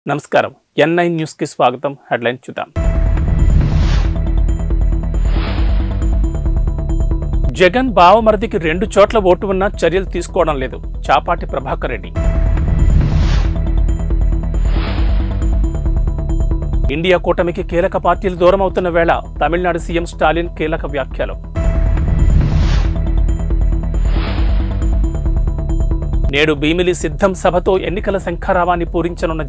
నమస్కారం N9 news కి స్వాగతం. హెడ్లైన్ చూద్దాం. జగన్ బావమరిదికి 2 చోట్ల ఓటు ఉన్నా చర్యలు తీసుకోవడం లేదు. చాపాటి ప్రభాకర్ రెడ్డి. ఇండియా కూటమికి కీలక పార్టీలు దూరం అవుతున్న వేళ తమిళనాడు సీఎం స్టాలిన్ కీలక వ్యాఖ్యలు. నేడు భీమిలి సిద్ధం సభతో ఎన్నికల శంఖారావాన్ని పూరించనున్న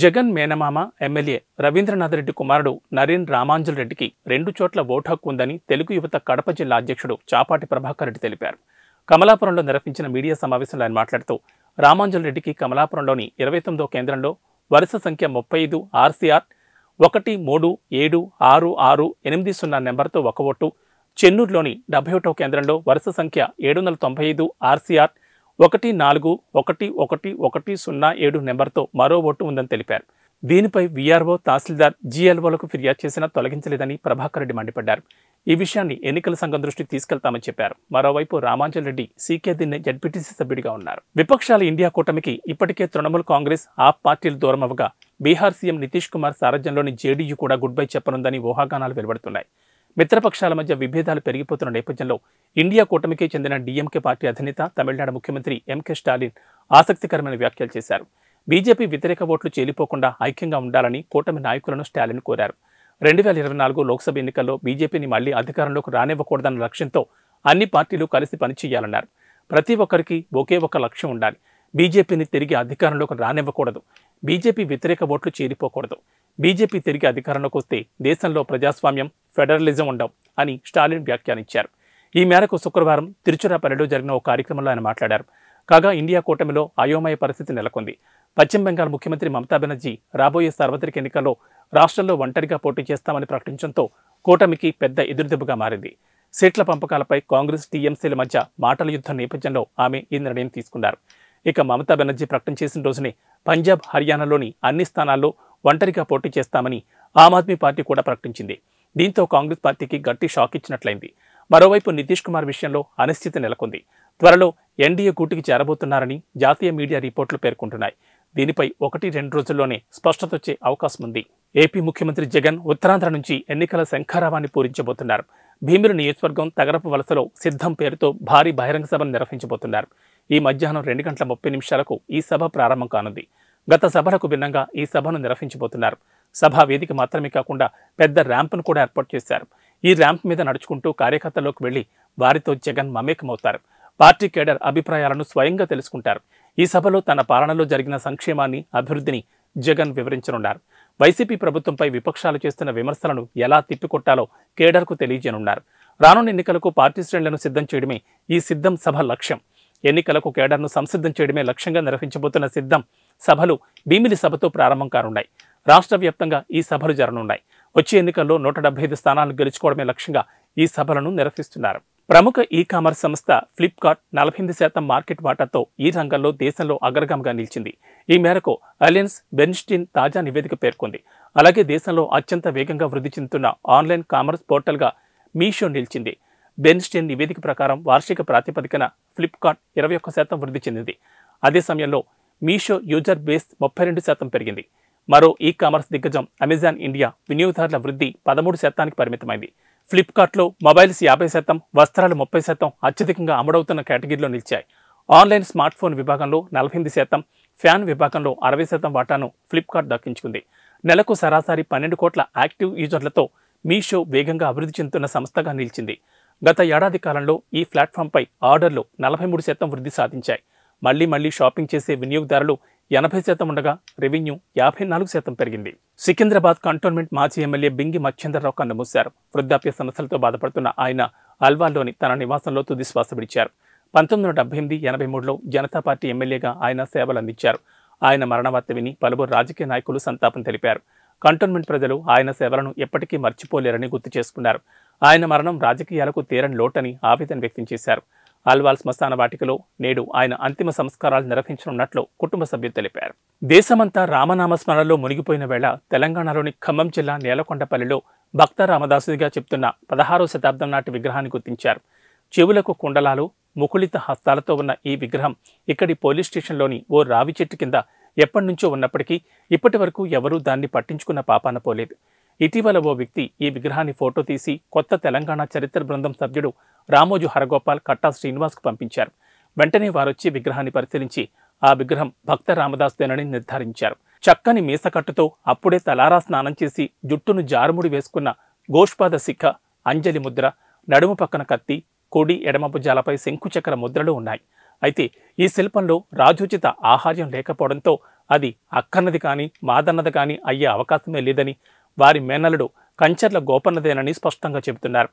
జగన్ మేనమామ ఎమ్మెల్యే రవీంద్రనాథ్ రెడ్డి కుమారుడు నరేన్ రామాంజల్ రెడ్డికి 2 చోట్ల ఓటు హక్కు ఉందని తెలుగు యువత కడప జిల్లా అధ్యక్షుడు చాపాటి ప్రభాకర్ రెడ్డి తెలిపారు. కమలాపురంలో నిర్వహించిన మీడియా సమావేశంలో ఆయన మాట్లాడుతూ రామాంజల్ రెడ్డికి కమలాపురంలోని 29వ కేంద్రంలో వరుస సంఖ్య 35 RCR 13766880 నెంబర్తో ఒక ఓటు, చెన్నూరులోని 71వ కేంద్రంలో వరుస సంఖ్య 795 RCR 141110 నెంబర్తో మరో ఓటు ఉందని తెలిపారు. దీనిపై వీఆర్ఓ, తహసీల్దార్, జీఎల్ఓలకు ఫిర్యాదు చేసినా తొలగించలేదని ప్రభాకర్ రెడ్డి మండిపడ్డారు. ఈ విషయాన్ని ఎన్నికల సంఘం దృష్టికి తీసుకెళ్తామని చెప్పారు. మరోవైపు రామాంజల్ రెడ్డి సీకే దిన్నే జడ్పీటీసీ సభ్యుడిగా ఉన్నారు. విపక్షాల ఇండియా కూటమికి ఇప్పటికే తృణమూల్ కాంగ్రెస్, ఆప్ పార్టీలు దూరమవగా బీహార్ సీఎం నితీష్ కుమార్ సారథ్యంలోని జేడీయూ కూడా గుడ్ బై చెప్పనుందని ఊహాగానాలు వెలువడుతున్నాయి. మిత్రపక్షాల మధ్య విభేదాలు పెరిగిపోతున్న నేపథ్యంలో ఇండియా కూటమికి చెందిన డీఎంకే పార్టీ అధినేత తమిళనాడు ముఖ్యమంత్రి ఎంకే స్టాలిన్ ఆసక్తికరమైన వ్యాఖ్యలు చేశారు. బీజేపీ వ్యతిరేక ఓట్లు చేలిపోకుండా ఐక్యంగా ఉండాలని కూటమి నాయకులను స్టాలిన్ కోరారు. 2024 లోక్సభ ఎన్నికల్లో బీజేపీని మళ్లీ అధికారంలోకి రానివ్వకూడదన్న లక్ష్యంతో అన్ని పార్టీలు కలిసి పనిచేయాలన్నారు. ప్రతి ఒక్కరికి ఒకే ఒక లక్ష్యం ఉండాలి. బీజేపీని తిరిగి అధికారంలోకి రానివ్వకూడదు. బీజేపీ వ్యతిరేక ఓట్లు చేరిపోకూడదు. బీజేపీ తిరిగి అధికారంలోకి వస్తే దేశంలో ప్రజాస్వామ్యం, ఫెడరలిజం ఉండవు అని స్టాలిన్ వ్యాఖ్యానించారు. ఈ మేరకు శుక్రవారం తిరుచిరాపల్లిలో జరిగిన ఓ కార్యక్రమంలో ఆయన మాట్లాడారు. కాగా ఇండియా కూటమిలో అయోమయ పరిస్థితి నెలకొంది. పశ్చిమ బెంగాల్ ముఖ్యమంత్రి మమతా బెనర్జీ రాబోయే సార్వత్రిక ఎన్నికల్లో రాష్ట్రంలో ఒంటరిగా పోటీ చేస్తామని ప్రకటించడంతో కూటమికి పెద్ద ఎదురుదెబ్బగా మారింది. సీట్ల పంపకాలపై కాంగ్రెస్, టీఎంసీల మధ్య మాటల యుద్ధం నేపథ్యంలో ఆమె ఈ నిర్ణయం తీసుకున్నారు. ఇక మమతా బెనర్జీ ప్రకటన చేసిన రోజునే పంజాబ్, హర్యానాలోని అన్ని స్థానాల్లో ఒంటరిగా పోటీ చేస్తామని ఆమ్ ఆద్మీ పార్టీ కూడా ప్రకటించింది. దీంతో కాంగ్రెస్ పార్టీకి గట్టి షాక్ ఇచ్చినట్లయింది. మరోవైపు నితీష్ కుమార్ విషయంలో అనిశ్చితి నెలకొంది. త్వరలో ఎన్డీఏ కూటికి చేరబోతున్నారని జాతీయ మీడియా రిపోర్టులు పేర్కొంటున్నాయి. దీనిపై 1-2 రోజుల్లోనే స్పష్టత వచ్చే అవకాశం ఉంది. ఏపీ ముఖ్యమంత్రి జగన్ ఉత్తరాంధ్ర నుంచి ఎన్నికల శంఖారావాన్ని పూరించబోతున్నారు. భీమిలి నియోజకవర్గం తగరపు వలసలో సిద్ధం పేరుతో భారీ బహిరంగ సభను నిర్వహించబోతున్నారు. ఈ మధ్యాహ్నం 2:30 ఈ సభ ప్రారంభం కానుంది. గత సభలకు భిన్నంగా ఈ సభను నిర్వహించబోతున్నారు. సభా వేదిక మాత్రమే కాకుండా పెద్ద ర్యాంపును కూడా ఏర్పాటు చేశారు. ఈ ర్యాంప్ మీద నడుచుకుంటూ కార్యకర్తల్లోకి వెళ్లి వారితో జగన్ మమేకమవుతారు. పార్టీ కేడర్ అభిప్రాయాలను స్వయంగా తెలుసుకుంటారు. ఈ సభలో తన పాలనలో జరిగిన సంక్షేమాన్ని, అభివృద్ధిని జగన్ వివరించనున్నారు. వైసీపీ ప్రభుత్వంపై విపక్షాలు చేస్తున్న విమర్శలను ఎలా తిప్పికొట్టాలో కేడర్కు తెలియజేయనున్నారు. రానున్న ఎన్నికలకు పార్టీ శ్రేణులను సిద్ధం చేయడమే ఈ సిద్ధం సభ లక్ష్యం. ఎన్నికలకు కేడర్ను సంసిద్ధం చేయడమే లక్ష్యంగా నిర్వహించబోతున్న సిద్ధం సభలు భీమిలి సభతో ప్రారంభం కానున్నాయి. రాష్ట్ర వ్యాప్తంగా ఈ సభలు జరగనున్నాయి. వచ్చే ఎన్నికల్లో 175 స్థానాలను గెలుచుకోవడమే లక్ష్యంగా ఈ సభలను నిర్వహిస్తున్నారు. ప్రముఖ ఈ-కామర్స్ సంస్థ ఫ్లిప్కార్ట్ 48% మార్కెట్ వాటాతో ఈ రంగంలో దేశంలో అగ్రగామిగా నిలిచింది. ఈ మేరకు అలయన్స్ బెర్న్స్టీన్ తాజా నివేదిక పేర్కొంది. అలాగే దేశంలో అత్యంత వేగంగా వృద్ధి చెందుతున్న ఆన్లైన్ కామర్స్ పోర్టల్గా మీషో నిలిచింది. బెర్న్స్టీన్ నివేదిక ప్రకారం వార్షిక ప్రాతిపదికన ఫ్లిప్కార్ట్ 21% వృద్ధి చెందింది. అదే సమయంలో మీషో యూజర్ బేస్ 32% పెరిగింది. మరో ఈ-కామర్స్ దిగ్గజం అమెజాన్ ఇండియా వినియోగదారుల వృద్ధి 13% పరిమితమైంది. ఫ్లిప్కార్ట్లో మొబైల్స్ 50%, వస్త్రాలు 30% అత్యధికంగా అమ్ముడవుతున్న కేటగిరీలో నిలిచాయి. ఆన్లైన్ స్మార్ట్ ఫోన్ విభాగంలో 48%, ఫ్యాన్ విభాగంలో 60% వాటాను ఫ్లిప్కార్ట్ దక్కించుకుంది. నెలకు సరాసరి 12 కోట్ల యాక్టివ్ యూజర్లతో మీషో వేగంగా అభివృద్ధి చెందుతున్న సంస్థగా నిలిచింది. గత ఏడాది కాలంలో ఈ ప్లాట్ఫామ్పై ఆర్డర్లు 43% వృద్ధి సాధించాయి. మళ్లీ షాపింగ్ చేసే వినియోగదారులు 80% ఉండగా రెవెన్యూ 54% పెరిగింది. సికింద్రాబాద్ కంటోన్మెంట్ మాజీ ఎమ్మెల్యే బింగి మచ్చేంద్రరావు కన్నుమూశారు. వృద్ధాప్య సమస్యలతో బాధపడుతున్న ఆయన అల్వాల్లోని తన నివాసంలో తుది శ్వాస విడిచారు. 1978-83లో జనతా పార్టీ ఎమ్మెల్యేగా ఆయన సేవలు అందించారు. ఆయన మరణ వార్త విని పలువురు రాజకీయ నాయకులు సంతాపం తెలిపారు. కంటోన్మెంట్ ప్రజలు ఆయన సేవలను ఎప్పటికీ మర్చిపోలేరని గుర్తు చేసుకున్నారు. ఆయన మరణం రాజకీయాలకు తీరని లోటని ఆవేదన వ్యక్తం చేశారు. అల్వాల్ శ్మశాన వాటికలో నేడు ఆయన అంతిమ సంస్కారాలు నిర్వహించనున్నట్లు కుటుంబ సభ్యులు తెలిపారు. దేశమంతా రామనామ స్మరణలో మునిగిపోయిన వేళ తెలంగాణలోని ఖమ్మం జిల్లా నేలకొండపల్లిలో భక్త రామదాసుడిగా చెప్తున్న 16వ శతాబ్దం నాటి విగ్రహాన్ని గుర్తించారు. చెవులకు కుండలాలు, ముకుళిత హస్తాలతో ఉన్న ఈ విగ్రహం ఇక్కడి పోలీస్ స్టేషన్లోని ఓ రావి చెట్టు కింద ఎప్పటి నుంచో ఉన్నప్పటికీ ఇప్పటి వరకు ఎవరూ దాన్ని పట్టించుకున్న పాపాన పోలేదు. ఇటీవల ఓ వ్యక్తి ఈ విగ్రహాన్ని ఫోటో తీసి కొత్త తెలంగాణ చరిత్ర బృందం సభ్యుడు రామోజు హరగోపాల్, కట్టా శ్రీనివాస్కు పంపించారు. వెంటనే వారొచ్చి విగ్రహాన్ని పరిశీలించి ఆ విగ్రహం భక్త రామదాస్దేనని నిర్ధారించారు. చక్కని మీసకట్టుతో అప్పుడే తలారా స్నానం చేసి జుట్టును జారుముడి వేసుకున్న గోష్పాద శిఖ, అంజలి ముద్ర, నడుము పక్కన కత్తి, కుడి ఎడమ భుజాలపై శంకుచక్ర ముద్రలు ఉన్నాయి. అయితే ఈ శిల్పంలో రాజోచిత ఆహార్యం లేకపోవడంతో అది అక్కన్నది కానీ మాదన్నది కానీ అయ్యే అవకాశమే లేదని, వారి మేనలుడు కంచర్ల గోపన్నదేనని స్పష్టంగా చెబుతున్నారు.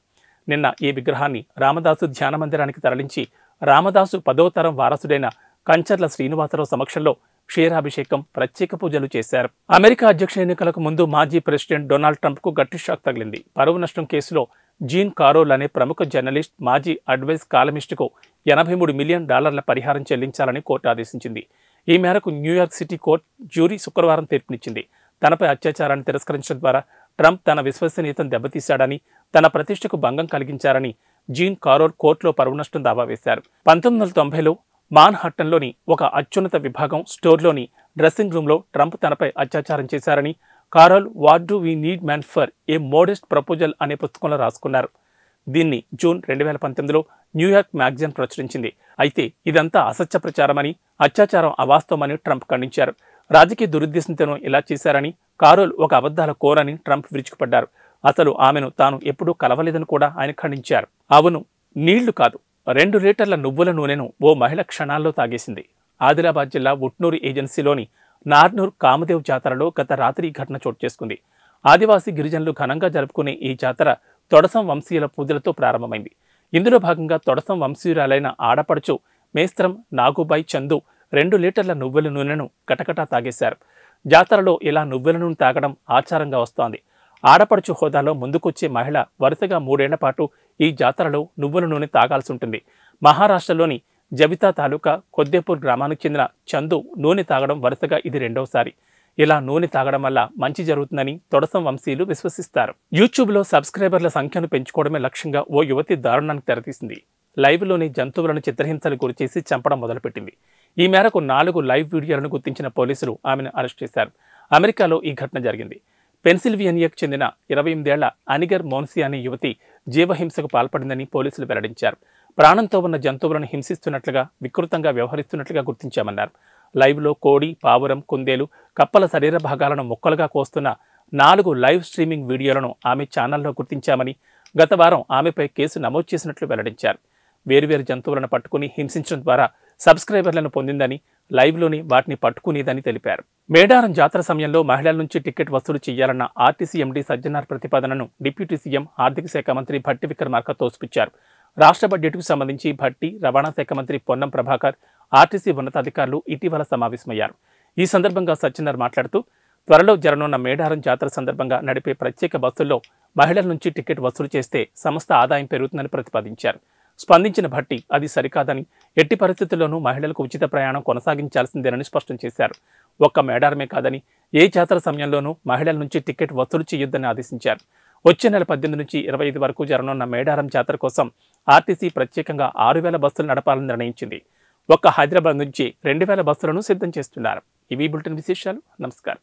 నిన్న ఈ విగ్రహాన్ని రామదాసు ధ్యాన మందిరానికి తరలించి రామదాసు 10వ తరం వారసుడైన కంచర్ల శ్రీనివాసరావు సమక్షంలో క్షీరాభిషేకం, ప్రత్యేక పూజలు చేశారు. అమెరికా అధ్యక్ష ఎన్నికలకు ముందు మాజీ ప్రెసిడెంట్ డొనాల్డ్ ట్రంప్కు గట్టి షాక్ తగిలింది. పరువు నష్టం కేసులో జీన్ కారోల్ అనే ప్రముఖ జర్నలిస్ట్, మాజీ అడ్వైస్ కాలమిస్టుకు $83 మిలియన్ పరిహారం చెల్లించాలని కోర్టు ఆదేశించింది. ఈ మేరకు న్యూయార్క్ సిటీ కోర్టు జ్యూరీ శుక్రవారం తీర్పునిచ్చింది. తనపై అత్యాచారాన్ని తిరస్కరించడం ద్వారా ట్రంప్ తన విశ్వసనీయతను దెబ్బతీశాడని, తన ప్రతిష్టకు భంగం కలిగించారని జీన్ కారోల్ కోర్టులో పరువు నష్టం దావా వేశారు. 1990లో మాన్హట్టన్లోని ఒక అత్యున్నత విభాగం స్టోర్లోని డ్రెస్సింగ్ రూమ్లో ట్రంప్ తనపై అత్యాచారం చేశారని Carroll what do we need man for a modest proposal అనే పుస్తకంలో రాసుకున్నారు. దీన్ని జూన్ 2019లో న్యూయార్క్ మ్యాగజైన్ ప్రచురించింది. అయితే ఇదంతా అసత్య ప్రచారమని, అత్యాచారం అవాస్తవమని ట్రంప్ ఖండించారు. రాజకీయ దురుద్దేశంతోనూ ఇలా చేశారని, కారోల్ ఒక అబద్ధాల కోరని ట్రంప్ విరుచుకుపడ్డారు. అసలు ఆమెను తాను ఎప్పుడూ కలవలేదని కూడా ఆయన ఖండించారు. అవును, నీళ్లు కాదు, 2 లీటర్ల నువ్వుల నూనెను ఓ మహిళ క్షణాల్లో తాగేసింది. ఆదిలాబాద్ జిల్లా ఉట్నూరు ఏజెన్సీలోని నార్నూర్ కామదేవ్ జాతరలో గత రాత్రి ఈ ఘటన చోటు చేసుకుంది. ఆదివాసీ గిరిజనులు ఘనంగా జరుపుకునే ఈ జాతర తొడసం వంశీయుల పూజలతో ప్రారంభమైంది. ఇందులో భాగంగా తొడసం వంశీయురాలైన ఆడపడుచు మేస్త్రం నాగుబాయి చందు 2 లీటర్ల నువ్వుల నూనెను కటకటా తాగేశారు. జాతరలో ఇలా నువ్వుల నూనె తాగడం ఆచారంగా వస్తోంది. ఆడపడుచు హోదాలో ముందుకొచ్చే మహిళ వరుసగా 3 ఏళ్ల పాటు ఈ జాతరలో నువ్వుల నూనె తాగాల్సి ఉంటుంది. మహారాష్ట్రలోని జబితా తాలూకా కొద్దేపూర్ గ్రామానికి చెందిన చందు నూనె తాగడం వరుసగా ఇది 2వసారి. ఇలా నూనె తాగడం వల్ల మంచి జరుగుతుందని తొడసం వంశీయులు విశ్వసిస్తారు. యూట్యూబ్లో సబ్స్క్రైబర్ల సంఖ్యను పెంచుకోవడమే లక్ష్యంగా ఓ యువతి దారుణానికి తెరతీసింది. లైవ్లోని జంతువులను చిత్రహింసలు గురిచేసి చంపడం మొదలుపెట్టింది. ఈ మేరకు 4 లైవ్ వీడియోలను గుర్తించిన పోలీసులు ఆమెను అరెస్ట్ చేశారు. అమెరికాలో ఈ ఘటన జరిగింది. పెన్సిల్వేనియాకు చెందిన 28 ఏళ్ల అనిగర్ మోన్సీ అనే యువతి జీవహింసకు పాల్పడిందని పోలీసులు వెల్లడించారు. ప్రాణంతో ఉన్న జంతువులను హింసిస్తున్నట్లుగా, వికృతంగా వ్యవహరిస్తున్నట్లుగా గుర్తించామన్నారు. లైవ్లో కోడి, పావురం, కుందేలు, కప్పల శరీర భాగాలను ముక్కలుగా కోస్తున్న 4 లైవ్ స్ట్రీమింగ్ వీడియోలను ఆమె ఛానల్లో గుర్తించామని, గత వారం ఆమెపై కేసు నమోదు చేసినట్లు వెల్లడించారు. వేరువేరు జంతువులను పట్టుకుని హింసించడం ద్వారా సబ్స్క్రైబర్లను పొందిందని, లైవ్లోని వాటిని పట్టుకునేదని తెలిపారు. మేడారం జాతర సమయంలో మహిళల నుంచి టికెట్ వసూలు చేయాలన్న ఆర్టీసీ ఎండీ సజ్జనార్ ప్రతిపాదనను డిప్యూటీ సీఎం, ఆర్థిక శాఖ మంత్రి భట్టి విక్రమార్క తోసిపుచ్చారు. రాష్ట్ర బడ్జెట్కు సంబంధించి భట్టి, రవాణా శాఖ మంత్రి పొన్నం ప్రభాకర్, ఆర్టీసీ ఉన్నతాధికారులు ఇటీవల సమావేశమయ్యారు. ఈ సందర్భంగా సజ్జనార్ మాట్లాడుతూ, త్వరలో జరగనున్న మేడారం జాతర సందర్భంగా నడిపే ప్రత్యేక బస్సుల్లో మహిళల నుంచి టికెట్ వసూలు చేస్తే సంస్థ ఆదాయం పెరుగుతుందని ప్రతిపాదించారు. స్పందించిన భట్టి అది సరికాదని, ఎట్టి పరిస్థితుల్లోనూ మహిళలకు ఉచిత ప్రయాణం కొనసాగించాల్సిందేనని స్పష్టం చేశారు. ఒక్క మేడారమే కాదని ఏ జాతర సమయంలోనూ మహిళల నుంచి టికెట్ వసూలు చేయొద్దని ఆదేశించారు. వచ్చే నెల 18 నుంచి 25 వరకు జరగనున్న మేడారం జాతర కోసం ఆర్టీసీ ప్రత్యేకంగా 6,000 బస్సులు నడపాలని నిర్ణయించింది. ఒక్క హైదరాబాద్ నుంచి 2,000 బస్సులను సిద్ధం చేస్తున్నారు. ఇవి బులెటిన్ విశేషాలు. నమస్కారం.